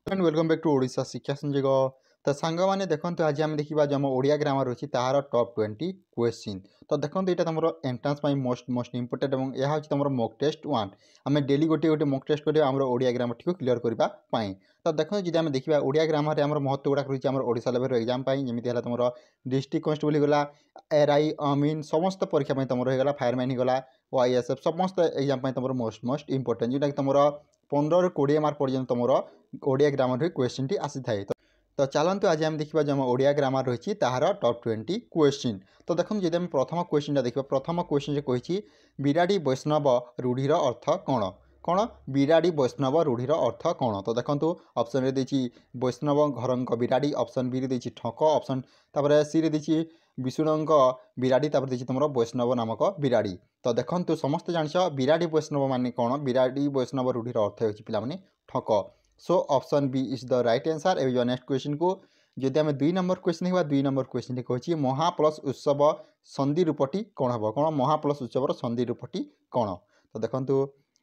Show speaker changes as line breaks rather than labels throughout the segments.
And welcome back to Odisha Shiksha Sanyog. तो सांग मैंने देखते आज आम देखा जो आम ओडिया ग्रामर अच्छी तार टॉप 20 क्वेश्चन। तो देखो यहाँ तुम एंट्रांस मोस्ट इंपोर्टेंट और यह हूँ तुम मॉक टेस्ट 1। आम डेली गोटे गोटे मॉक टेस्ट करेंगे आम ओडिया ग्रामर टी क्लीयर करने। तो देखो जी आम देखा ओडिया ग्रामर आम महत्व गुड़ाक रही है ओडिशा लेवल एग्जाम जमी है तुम डिस्ट्रिक्ट कन्स्टेबल होगा एआरआई अमीन समस्त परीक्षा तुम होगा फायरमैन होगा ओआईएसएफ समस्त एग्जाम तुम मोस्ट इंपोर्टेंट जोटा कि तुम 15-20 मार्क पर्यटन तुम ओडिया ग्रामर क्वेश्चन टी आसी थाए। तो चलतु आज आम देखा जो ओडिया ग्रामर रही तार टॉप 20 क्वेश्चन। तो देखो जी आम प्रथम क्वेश्चन देखा प्रथम क्वेश्चन कही बिराड़ी वैष्णव रूढ़ीर अर्थ कौन कौन बिराड़ी वैष्णव रूढ़ीर अर्थ कौन। तो देखो ऑप्शन रे वैष्णव घर बिराड़ी ऑप्शन बी रे ठक ऑप्शन तापर सी रे विष्णुंक बिराड़ी तापर देखिए तुम वैष्णव नामक बिराड़ी। तो देखो समस्त जानिछ बिराड़ी वैष्णव मान कौन बिराड़ी वैष्णव रूढ़ीर अर्थ हो पाने ठक। So option B is the right answer. एवं नेक्स्ट क्वेश्चन को जदि आम 2 नंबर क्वेश्चन देखा 2 नंबर क्वेश्चन कही महा प्लस उत्सव संधि रूपटी कौन हम कौन महा प्लस उत्सव संधि रूपटी कौन। तो देखो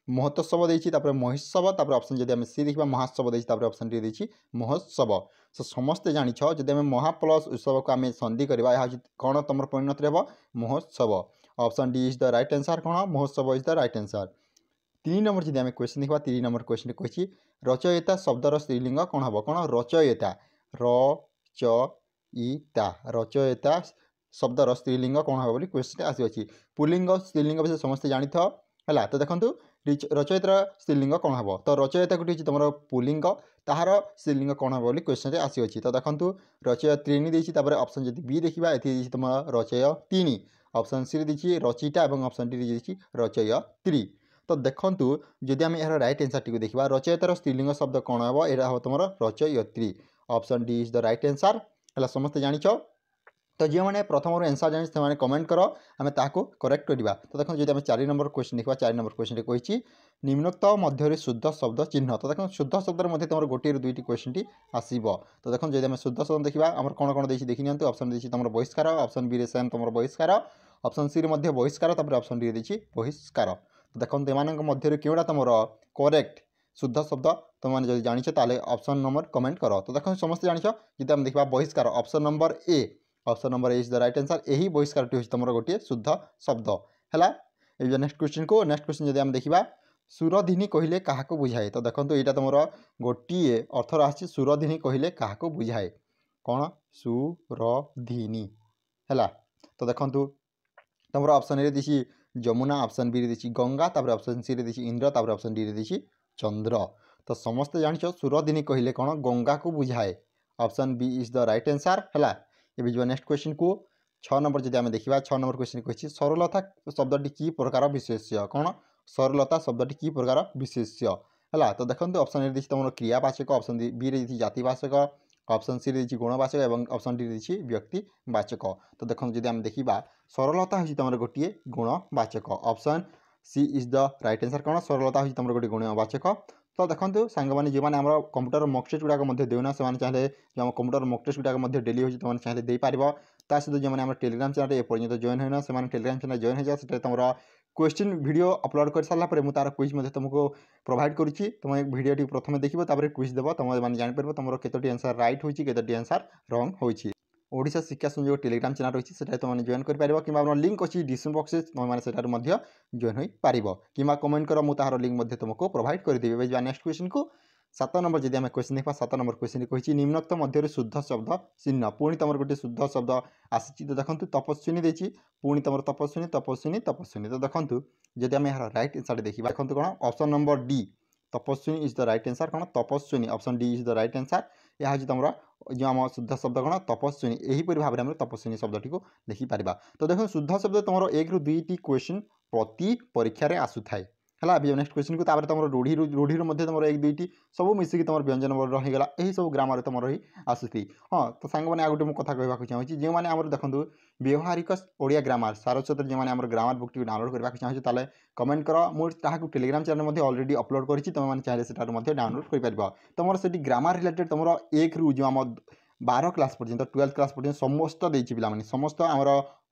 महोत्सव देती महोत्सव ऑप्शन जब आम सी देखा महोत्सव देती ऑप्शन डी देती महोत्सव। सो समस्ते जानिछ जब आम महा प्लस उत्सव को आम संधि करवा यह कौन तुम परिणत हम महोत्सव। Option D is the right answer कौन महोत्सव is the right answer. 3 number जब आम क्वेश्चन देखा 3 नंबर क्वेश्चन कही रचयिता शब्दर स्त्रीलिंग कौन हम कौन रचयिता रचयिता रचयिता शब्दर स्त्रीलिंग कौन हम बोली क्वेश्चन आसी पुलिंग स्त्रीलिंग विषय समस्त जानी है। तो देखो रचयितार स्त्रीलिंग कौन हम तो रचयिता गोटे तुम पुलिंग ताहार स्त्रीलिंग कौन हम बोली क्वेश्चन आसी। तो देखो रचयित्रीणी देती ऑप्शन जब बी देखा ये तुम रचयितिनी ऑप्शन सी देखिए रचिता और ऑप्शन डी देखिए रचयित्री। तो देखूँ जदि आम यार रईट आंसर टी देखा रचयितार स्त्रीलिंग शब्द कौन हम यहाँ हम तुम रचयित्री option D is the right answer है समस्त जानिछ। तो जो मैंने प्रथम आंसर जानी से कमेंट कर आम ताको करेक्ट करवा। तो देखो जब आम 4 नंबर क्वेश्चन देखा 4 नंबर क्वेश्चन कही निम्नोक्त मध्य शुद्ध शब्द चिन्ह। तो देखो शुद्ध शब्द मध्य तुम गोटे 2टी क्वेश्चन टी आसो। तो देखो जब आम शुद्ध शब्द देखा आम कौन कौन देखी नि ऑप्शन देखिए तुम बहिष्कार ऑप्शन बी सेम तुम बहिष्कार ऑप्शन सी बहिष्कार ऑप्शन डी देखिए बहिष्कार। तो देखो एम मध्य क्योंटा तुम करेक्ट शुद्ध शब्द तुमने जब जानिछ ताले ऑप्शन नंबर कमेंट कर। तो देखो समस्त जानिछ जब आम देखा बहिष्कार option number A option number is the right answer यही बहिष्कार टी तुम गोटे शुद्ध शब्द है। नेक्स्ट क्वेश्चन जब आम देखा सुरधिनी कहले क्या बुझाए। तो देखो यहाँ तुम गोटे अर्थर आसी सुरधिनी कहले क्या बुझाए कौन सुरधिनी है। तो देखो तुम ऑप्शन ए दी जमुना ऑप्शन बी दी गंगा ऑप्शन सी दी इंद्र ऑप्शन डी दी चंद्र। तो समस्त जानिछ सुरधिनी कहले कौन गंगा को बुझाए option B is the right answer है। ये जो नेक्स्ट क्वेश्चन को 6 नंबर जब आम देखा 6 नंबर क्वेश्चन कही सरलता शब्दी की प्रकार विशेष्य कौन सरलता शब्दी की प्रकार विशेष्य है। तो देखो ऑप्शन ए दी तुम क्रियावाचक ऑप्शन बी रे जातिवाचक ऑप्शन सी दी गुणवाचक और ऑप्शन डी दी व्यक्तिवाचक। तो देखो जब आम देखा सरलता हूँ तुम गोटे गुणवाचक option C is the right answer कौन सरलता हूँ तुम गोटे गुणवाचक। तो देखो सांग मैंने जो मैंने कंप्यूटर मॉक टेस्ट गुड़ाक देना से चाहिए जो कंप्यूटर मॉक टेस्ट गुड़ाक डेली होती तुमने चाहिए दे पार ता सहित जो मैंने टेलीग्राम चैनल एपर्यंत जॉइन होना से टेलीग्राम चैनल जॉइन हो जाए तुम क्वेश्चन वीडियो अपलोड कर सारापर मुझे तार क्विज तुमको प्रोवाइड करुँची तुम वीडियो प्रथम देखो क्विज देव तुम मैंने जापर तुम केतोटी आंसर राइट होती केतोटी आंसर रंग होती। ओडिशा शिक्षा संयोग टेलीग्राम चैनल रही है तुमने जॉइन कर कि लिंक अच्छी डिस्क्रिप्शन बॉक्स तुमने जॉइन हो पार कि कमेंट कर मुझे लिंक तुमको प्रोवाइड करदेवी। नेक्स्ट क्वेश्चन को 7 नंबर जब आम क्वेश्चन देखा 7 नंबर क्वेश्चन कही निम्नोक्त मध्य शुद्ध शब्द चिन्ह पुणी तुम गोटे शुद्ध शब्द आसी। तो देखो तपस्विनी देती पुणी तुम तपस्विनी तपस्विनी तपस्विनी। तो देखो जब आम यार राइट आंसर देखा देखो कौन ऑप्शन नंबर डी तपस्विनी इज द राइट आंसर कौन तपस्विनी option D is the right answer यह हूँ तुम जो आम शुद्ध शब्द कौन तपस्विनी यहीपर भाव में तपस्विनी शब्द टी लिखिपर। तो देखो शुद्ध शब्द तुम 1 ରୁ 2ଟି क्वेश्चन प्रति परीक्षार आसुए है। नेक्स्ट क्वेश्चन को तुम रूढ़ी तुम 1 2ଟି सब मिसिक तुम व्यंजन वर्ग रहीगला यही सब ग्रामर तुम रही आसूथी। हाँ तो सांग मैंने गोटे मुझे कथा कहवाक चाहूँगी जो मैंने देखो व्यवहारिक ओडिया ग्रामर सारस्वत जो मैंने ग्रामर बुक टी डाउनलोड करने चाहूँ ताले कमेंट कर मुझे टेलीग्राम चैनल अलरेडी अपलोड करी तुम चाहिए से डाउनलोड कर तुम से ग्रामर रिलेटेड तुम 1 ରୁ जो आम 12 क्लास पर्यंत 12th क्लास पर्यंत समस्त देती पे समस्त आमर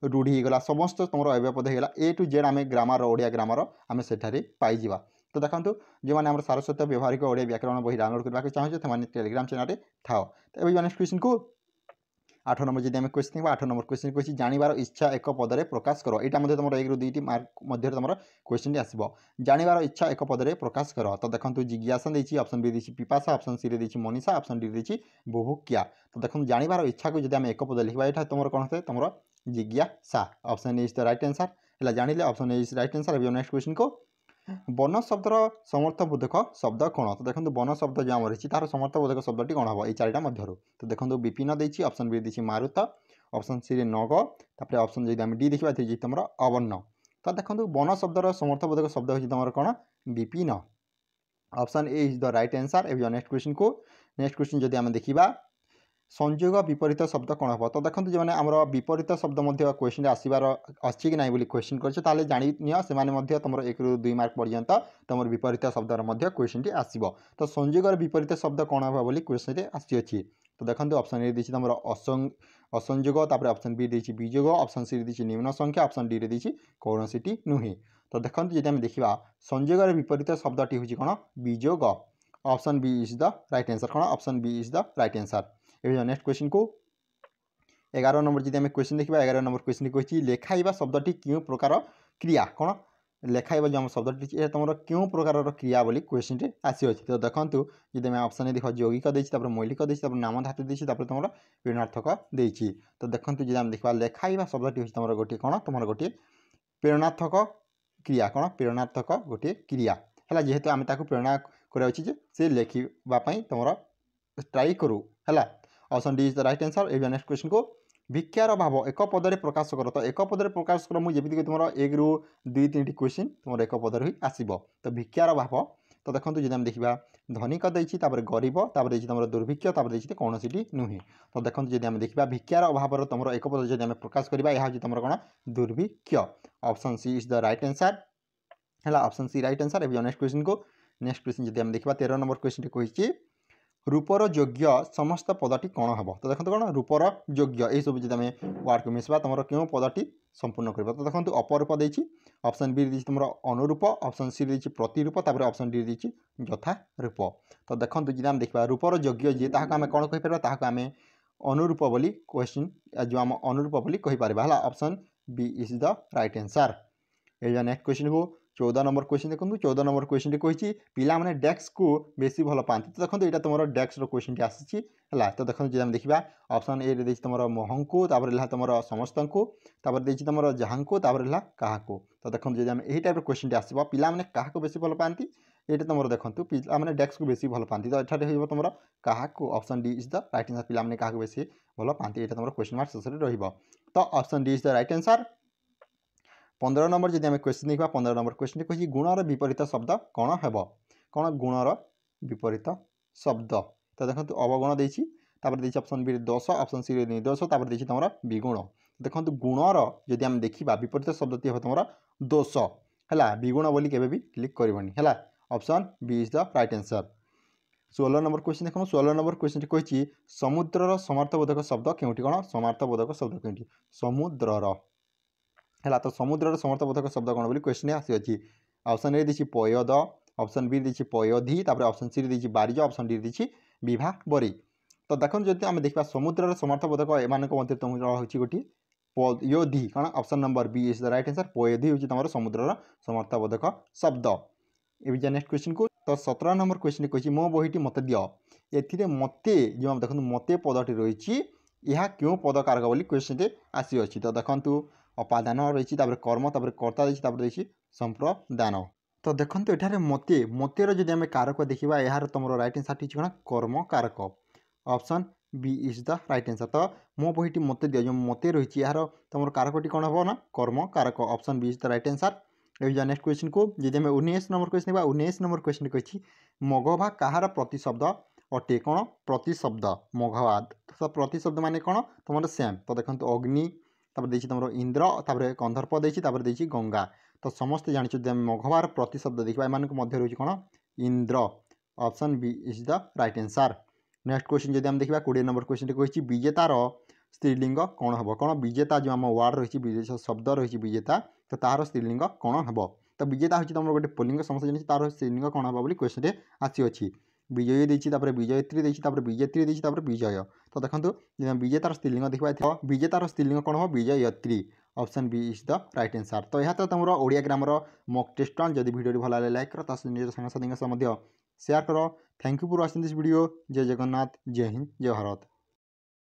रूढ़ी गला समस्त तुम एवं पद होगा A to Z आम ग्रामर ओडिया ग्रामर आम से पाइबा। तो देखो जो मैंने सारस्वत व्यवहारिक ओडिया व्याकरण बही डाउनलोड करने चाहिए टेलीग्राम चैनल थाओ। तो ये नेक्स्ट क्वेश्चन को 8 नंबर जब क्वेश्चन देखा 8 नंबर क्वेश्चन कही जानिबार इच्छा एक पदरे प्रकाश कर। यहाँ तुम 1 ରୁ 2 मार्क मध्य तुम क्वेश्चन आसो जानिबार इच्छा एक पदरे प्रकाश कर। तो देखो जिज्ञासा देती ऑप्शन बी देती पिपासा ऑप्शन सी देती मनीषा ऑप्शन डी देती बुभुक्षा। तो देखो जानिबार इच्छा को जब आम एक पद लिखा यहाँ तुम कौन है तुम जिज्ञासा option is the right answer है जानिले option is right answer. Next question को वन शब्दर समर्थबोधक शब्द कौन। तो देखो वन शब्द जो आम रही तार समर्थबोधक शब्दटी कौन हम ये 4टा मध्य। तो देखो विपिन देती ऑप्शन बी देती मारुत ऑप्शन सी नग तापर ऑप्शन जब आम डी देखा तुम अवर्ण। तो देखो वन शब्दर समर्थबोधक शब्द हो तुम कौन Vipin option A is the right answer. ए नेक्स्ट क्वेश्चन को नेक्स्ट क्वेश्चन जब आम देखा संयोग विपरीत शब्द कौन हम। तो देखो जो आम विपरीत शब्द क्वेश्चन आसबार अच्छी कि ना क्वेश्चन कर जानी से तुम 1 ରୁ 2 मार्क पर्यंत तुम विपरीत शब्दर क्वेश्चन टी आसो। तो संयोगर विपरीत शब्द कौन हम बोली क्वेश्चन आसी। तो देखो ऑप्शन ए देती तुम असंयोग तापर ऑप्शन बी देती वियोग ऑप्शन सी देती निम्न संख्या ऑप्शन डी देती कौन सी नुहे। तो देखो जब आम देखा संयोगर विपरीत शब्दटी हूँ कौन वियोग option B is the right answer कौन option B is the right answer. ये नेक्स्ट क्वेश्चन को 11 नंबर जब क्वेश्चन देखा 11 नंबर क्वेश्चन कही लेखाइबा शब्दटी क्यों प्रकार क्रिया कौन लेखाइबा जो शब्दटी तुम क्यों प्रकार क्रिया बोली क्वेश्चन आसी। तो देखो जब मैं ऑप्शन देख यौगिक देती मौलिक देती नाम धातु देती तुम प्रेरणार्थक देती। तो देखो जब आम देखा लेखाइबा शब्दटी हूँ तुम गोटे कौन तुम गोटे प्रेरणार्थक क्रिया कौन प्रेरणार्थक गोटे क्रिया है जेहेतु आम प्रेरणा कराऊँ से लिखापी तुम ट्राई करूँ है option D is the right answer. ए नेक्स्ट क्वेश्चन को भिक्षार भाव एक पदरे प्रकाश कर। तो एक पदरे प्रकाश कर मुझे तुम 1 ରୁ 2-3 क्वेश्चन तुम एक पदर ही आसो। तो भिक्षार भाव तो देखो जब आम देखा धनिक देती गरीब देती तुम दुर्भिक्ष देती कौन सी नुहे। तो देखो जब आम देखा भिक्षार अभाव तुम एक पद जब आम प्रकाश करवा यह तुम कौन दुर्भिक्ष option C is the right answer है ऑप्शन सी राइट आंसर। ए नेक्स्ट क्वेश्चन को नेक्स्ट क्वेश्चन जब आम देखा 13 नंबर क्वेश्चन कही रूपर योग्य समस्त पदटी कौन हम। तो देखो कौन रूपर योग्य यही सब जब आम वार्ड को मिसवा तुम क्यों पदटी संपूर्ण कर। तो देखो अपरूप देती ऑप्शन बी देती तुम अनुरूप ऑप्शन सी देती प्रतिरूप ऑप्शन डी देती यथा रूप। तो देखो जब आम देखा रूपर योग्य जी आम कौन कहीपर आम अनुरूप बोली क्वेश्चन जो आम अनुरूप बोली कहीपर है option B is the right answer. ये नेक्स्ट क्वेश्चन को 14 नंबर क्वेश्चन देखो 14 नंबर क्वेश्चन कही पिला माने डेस्क को बेसी भल पाती। तो देखो यहाँ तुम डेस्क क्वेश्चन टी आसी है। तो देखो जब देखा ऑप्शन ए देती तुम मोहन को तुम समस्त को देती तुम जहाँ को क्या। तो देखो जब यही टाइप क्वेश्चन टी आसो पिला माने क्या बेसी भल पाती ये तुम देखो पिला माने डेस्क को बेसी भल पाती। तो ये हो तुम क्या option D is the right answer पिला माने क्या बेसी भल पाती ये तुम क्वेश्चन मार्क शेष में रही। तो option D is the right answer. 15 number जब आम क्वेश्चन देखा 15 नंबर क्वेश्चन कही गुणर विपरीत शब्द कौन हम कौन गुणर विपरीत शब्द। तो देखो अवगुण देती ऑप्शन बी दोष ऑप्शन सी निर्दोष देती तुम विगुण। देखो गुणर जब आम देखा विपरीत शब्द हम तुम दोष है विगुण बोली केवे भी क्लिक करनी है option B is the right answer. 16 number question देखो 16 नंबर क्वेश्चन कही समुद्रर समर्थबोधक शब्द क्योंटी कौन समर्थबोधक शब्द क्योंटी समुद्रर है। तो समुद्र समर्थबोधक शब्द कौन बोली क्वेश्चन आसी। ऑप्शन ए देती पयद ऑप्शन बी देती पयधी ऑप्शन सी देती बारिज ऑप्शन डी देती विभा बरी। तो देखो जब आम देखा समुद्र समर्थबोधक एम तुम गोटे पयोधी कौन option number B is the right answer. पयोधी हूँ तुम समुद्र समर्थबोधक शब्द। ये नेक्स्ट क्वेश्चन को तो 17 नंबर क्वेश्चन कही मो बहीटी मत दिए मते जो आम देखो मते पदटी रही यह क्यों पद कारक बोली क्वेश्चन आसी। तो देखो अपादान रही कर्म कर्ता देती संप्रदान। तो देखो ये मते मतेर जब आम कारक देखा यार तुम राइट आंसर कौन कर्म कारक option B is the right answer. तो मो बहीटी मत दिया जो मते रही यार तुम कारकटी कौन हम ना कर्म कारक option B is the right answer. ये नेक्स्ट क्वेश्चन को जब आम 19 नंबर क्वेश्चन देखा 19 नंबर क्वेश्चन कही मगभा कहार प्रतिशब्द अटे कौन प्रतिशब्द मघवा। तो प्रतिशब्द माने कौन तुम सेम। तो देखो अग्नि देती तुम इंद्र कंधर्प देती गंगा। तो समस्त जानी जब मघवार प्रतिशब्द देखा एम मध्य रही कौन इंद्र option B is the right answer. Next question जब आम देखा 20 नंबर क्वेश्चन कही विजेतार स्त्रीलिंग कौन हम कौन विजेता जो आम वार्ड रही शब्द रही विजेता तो तार स्त्रीलिंग कौन हम। तो विजेता होची तुम गोटे पुल्लिंग समस्त जानी तार स्त्रीलिंग कौन हम बोली क्वेश्चन आसी विजयी देछि तापर विजयत्री देछि तापर विजेत्री देछि तापर विजय तो देखंतु विजेतार स्त्रीलिंग देखबा विजेतार स्त्रीलिंग कौन हम विजयत्री option B is the right answer. तो यह तो तुम ओडिया ग्रामर मॉक टेस्ट जदि वीडियो भल लागे लाइक कर निज सांगसाथी शेयर कर। Thank you for watching this video. जय जगन्नाथ, जय हिंद, जय भारत।